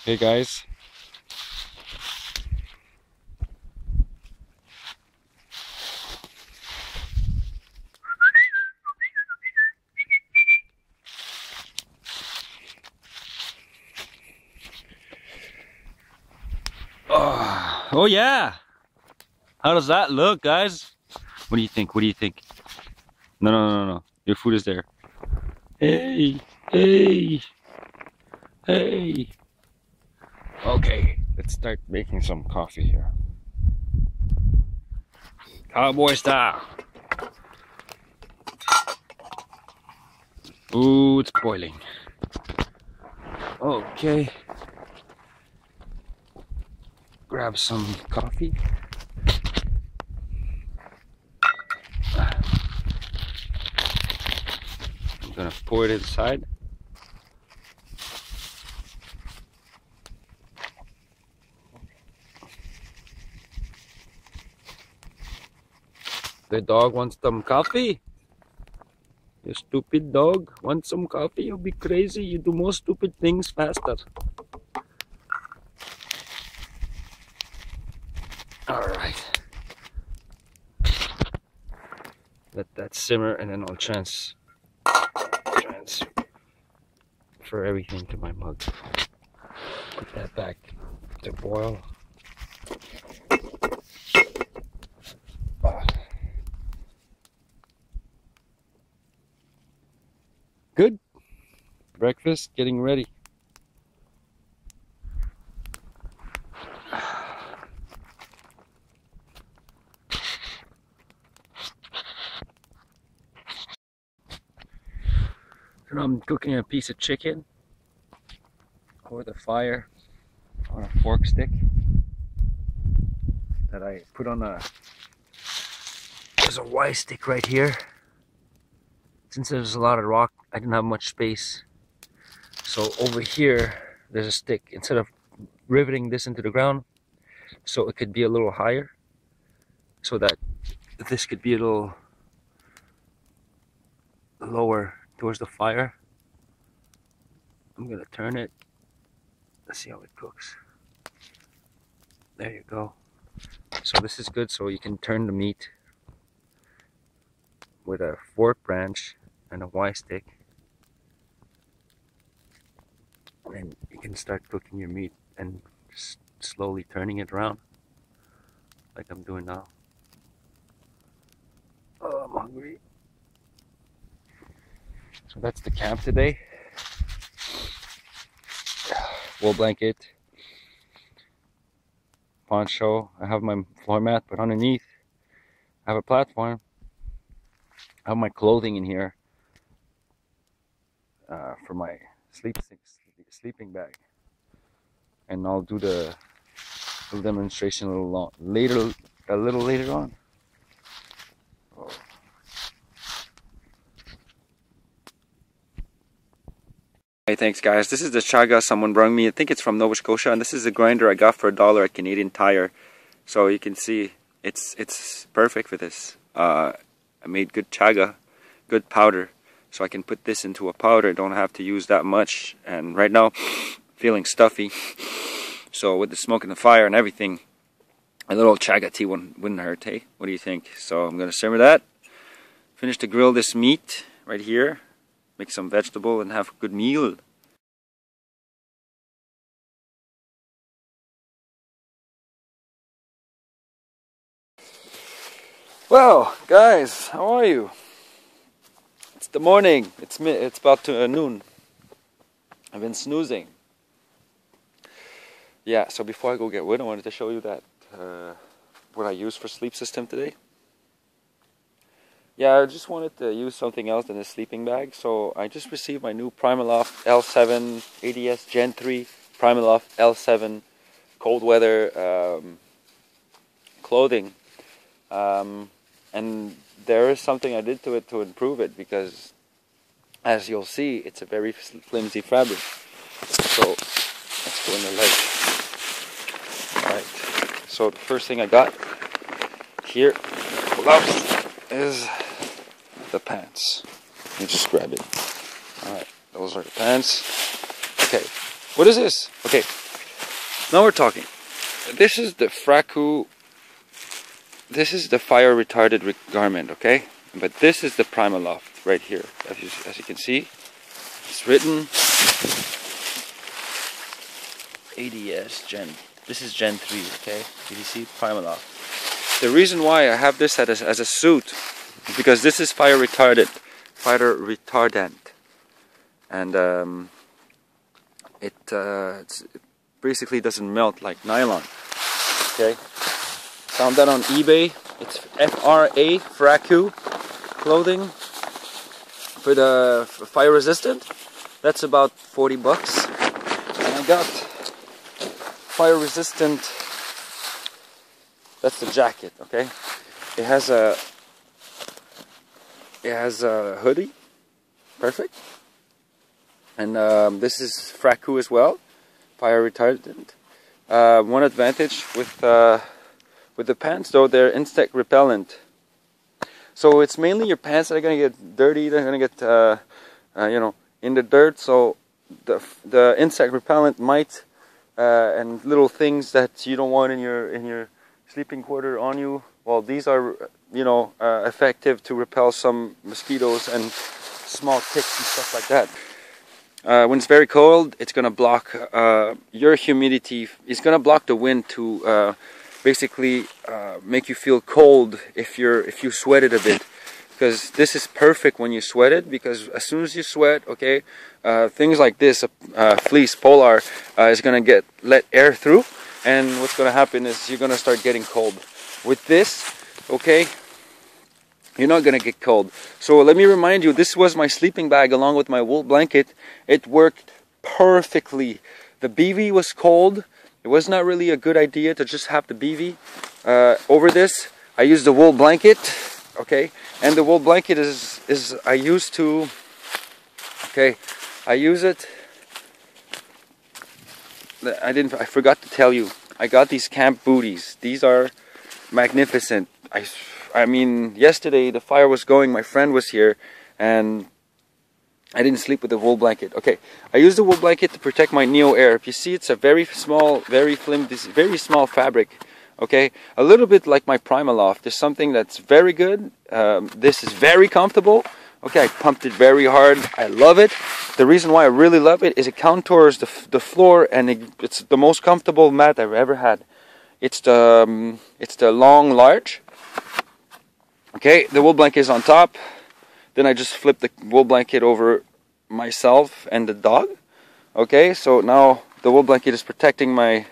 Hey guys. Oh yeah. How does that look, guys? What do you think? What do you think? No, no, no, no, no. Your food is there. Hey, hey, hey. Okay, let's start making some coffee here. Cowboy style. Ooh, it's boiling. Okay. Grab some coffee. I'm gonna pour it inside. The dog wants some coffee. You stupid dog. Want some coffee? You'll be crazy. You do more stupid things faster. Alright. Let that simmer and then I'll transfer everything to my mug. Put that back to boil. Good. Breakfast getting ready. So I'm cooking a piece of chicken over the fire on a fork stick that I put on there's a Y stick right here. Since there's a lot of rock, I didn't have much space. So over here, there's a stick. Instead of riveting this into the ground, so it could be a little higher, so that this could be a little lower towards the fire. I'm gonna turn it. Let's see how it cooks. There you go. So this is good, so you can turn the meat with a fork branch and a Y stick, and then you can start cooking your meat and just slowly turning it around like I'm doing now. Oh, I'm hungry. So that's the camp today. Wool blanket, poncho. I have my floor mat, but underneath I have a platform. I have my clothing in here for my sleeping bag, and I'll do the demonstration a little later on. Oh. Hey, thanks guys. This is the chaga someone brought me. I think it's from Nova Scotia, and this is a grinder I got for $1 at Canadian Tire. So you can see it's perfect for this. I made good chaga, good powder, so I can put this into a powder. Don't have to use that much. And right now, feeling stuffy. So with the smoke and the fire and everything, a little chaga tea wouldn't hurt, hey? What do you think? So I'm gonna simmer that. Finish to grill this meat right here. Make some vegetable and have a good meal. Well, guys, how are you? It's the morning. It's about noon. I've been snoozing. Yeah, so before I go get wood, I wanted to show you that what I use for sleep system today. Yeah, I just wanted to use something else than a sleeping bag. So I just received my new Primaloft L7 ADS Gen 3 Primaloft L7 cold weather clothing. And there is something I did to it to improve it, because as you'll see, it's a very flimsy fabric. So let's go in the light. Alright, so the first thing I got here is the pants. Let me just grab it. Alright, those are the pants. Okay, what is this? Okay, Now we're talking. This is the Fracu. This is the fire retarded garment, okay? But this is the Primaloft right here. As you can see, it's written ADS Gen. This is Gen 3, okay? Did you see Primaloft? The reason why I have this as a suit is because this is fire retardant, and it basically doesn't melt like nylon. Okay, found that on eBay. It's Fracu clothing for the fire resistant. That's about 40 bucks, and I got fire resistant. That's the jacket. Okay, it has a hoodie, perfect, and this is Fracu as well, fire retardant. One advantage with the pants, though, they're insect repellent. So it's mainly your pants that are gonna get dirty. They're gonna get you know, in the dirt. So the insect repellent might and little things that you don't want in your sleeping quarter on you. Well, these are, you know, effective to repel some mosquitoes and small ticks and stuff like that. When it's very cold, it's gonna block your humidity. It's gonna block the wind to basically make you feel cold if you sweat it a bit. Because this is perfect when you sweat it. Because as soon as you sweat, okay, things like this, fleece polar, is gonna let air through, and what's gonna happen is you're gonna start getting cold. With this, okay, you're not gonna get cold. So let me remind you, this was my sleeping bag along with my wool blanket. It worked perfectly. The BV was cold. It was not really a good idea to just have the BV over this. I used the wool blanket, okay, and the wool blanket is I use it. I forgot to tell you, I got these camp booties. These are magnificent. I mean, yesterday the fire was going, my friend was here, and I didn't sleep with the wool blanket. Okay, I used the wool blanket to protect my Neo Air. If you see, it's a very small, very small fabric. Okay, a little bit like my Primaloft. There's something that's very good. This is very comfortable. Okay, I pumped it very hard. I love it. The reason why I really love it is it contours the floor, and it's the most comfortable mat I've ever had. It's the long large. Okay, the wool blanket is on top. Then I just flip the wool blanket over myself and the dog. Okay, so now the wool blanket is protecting my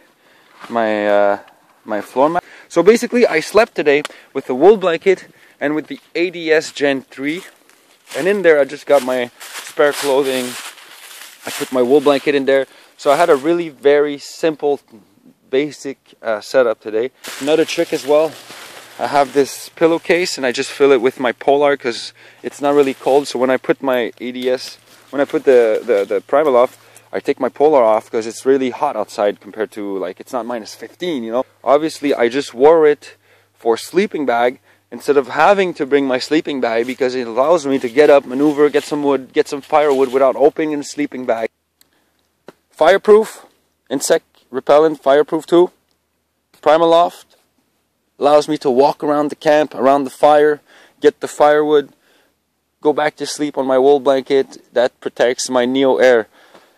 floor mat. So basically, I slept today with the wool blanket and with the ADS Gen 3. And in there, I just got my spare clothing. I put my wool blanket in there. So I had a really very simple, basic setup today. Another trick as well. I have this pillowcase and I just fill it with my Polar because it's not really cold. So when I put my ADS, when I put the Primaloft, I take my Polar off because it's really hot outside compared to, like, it's not minus 15, you know. Obviously, I just wore it for sleeping bag instead of having to bring my sleeping bag because it allows me to get up, maneuver, get some wood, get some firewood without opening the sleeping bag. Fireproof, insect repellent, fireproof too. Primaloft allows me to walk around the camp, around the fire, get the firewood, go back to sleep on my wool blanket. That protects my Neo Air.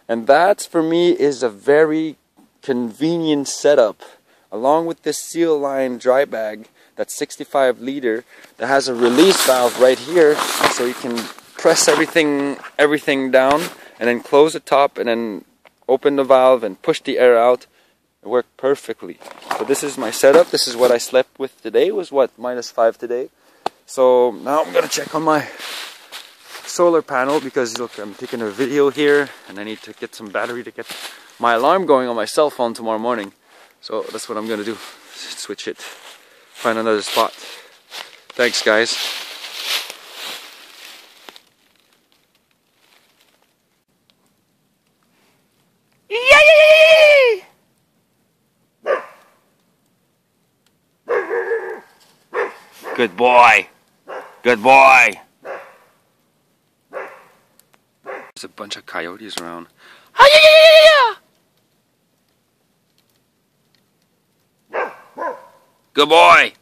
And that, for me, is a very convenient setup. Along with this Seal Line dry bag, that's 65 liter, that has a release valve right here, so you can press everything down, and then close the top, and then open the valve and push the air out. It worked perfectly. So this is my setup. This is what I slept with today. It was what, -5 today. So now I'm gonna check on my solar panel because look, I'm taking a video here and I need to get some battery to get my alarm going on my cell phone tomorrow morning. So that's what I'm gonna do. Switch it. Find another spot. Thanks, guys. Good boy. Good boy. There's a bunch of coyotes around. Good boy.